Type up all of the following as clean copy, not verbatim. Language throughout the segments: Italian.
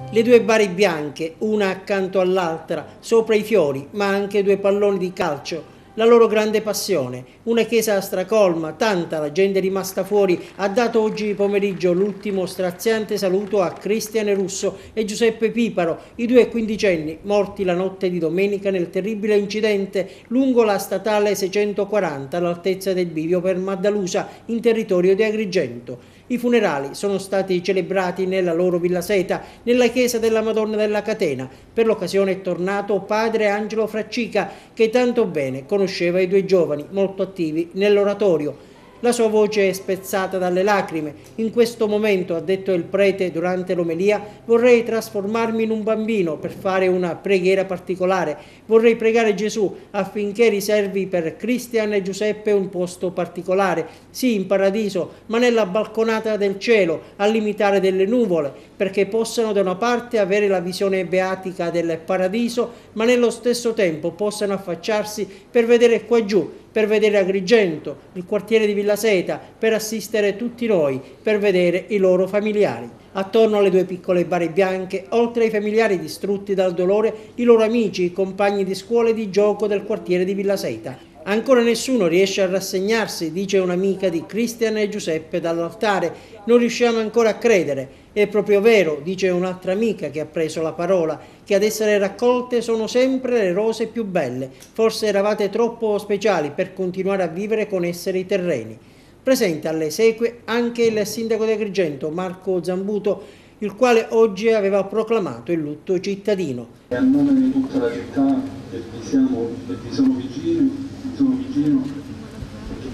Le due bare bianche, una accanto all'altra, sopra i fiori, ma anche due palloni di calcio, la loro grande passione. Una chiesa stracolma, tanta la gente rimasta fuori, ha dato oggi pomeriggio l'ultimo straziante saluto a Cristian Russo e Giuseppe Piparo, i due quindicenni morti la notte di domenica nel terribile incidente lungo la statale 640 all'altezza del bivio per Maddalusa in territorio di Agrigento. I funerali sono stati celebrati nella loro Villa Seta, nella chiesa della Madonna della Catena. Per l'occasione è tornato padre Angelo Fraccica, che tanto bene conosceva i due giovani, molto attivi nell'oratorio. La sua voce è spezzata dalle lacrime. In questo momento, ha detto il prete durante l'omelia, vorrei trasformarmi in un bambino per fare una preghiera particolare. Vorrei pregare Gesù affinché riservi per Cristian e Giuseppe un posto particolare, sì in paradiso, ma nella balconata del cielo, al limitare delle nuvole, perché possano da una parte avere la visione beatica del paradiso, ma nello stesso tempo possano affacciarsi per vedere qua giù, per vedere Agrigento, il quartiere di Villa Seta, per assistere tutti noi, per vedere i loro familiari. Attorno alle due piccole bare bianche, oltre ai familiari distrutti dal dolore, i loro amici, i compagni di scuola e di gioco del quartiere di Villa Seta. Ancora nessuno riesce a rassegnarsi, dice un'amica di Cristian e Giuseppe dall'altare. Non riusciamo ancora a credere. È proprio vero, dice un'altra amica che ha preso la parola, che ad essere raccolte sono sempre le rose più belle. Forse eravate troppo speciali per continuare a vivere con essere i terreni. Presente alle esequie anche il sindaco di Agrigento, Marco Zambuto, il quale oggi aveva proclamato il lutto cittadino. E a nome di tutta la città vi sono vicino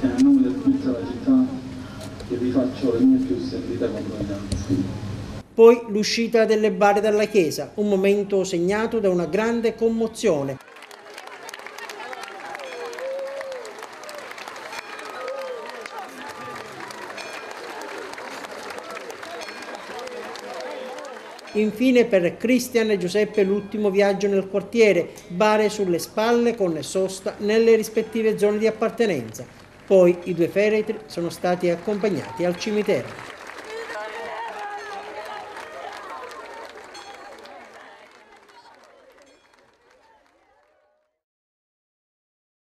e a nome di tutta la città che vi faccio le mie più sentite condoglianze. Poi l'uscita delle bare dalla chiesa, un momento segnato da una grande commozione. Infine per Cristian e Giuseppe l'ultimo viaggio nel quartiere, bare sulle spalle con sosta nelle rispettive zone di appartenenza. Poi i due feretri sono stati accompagnati al cimitero.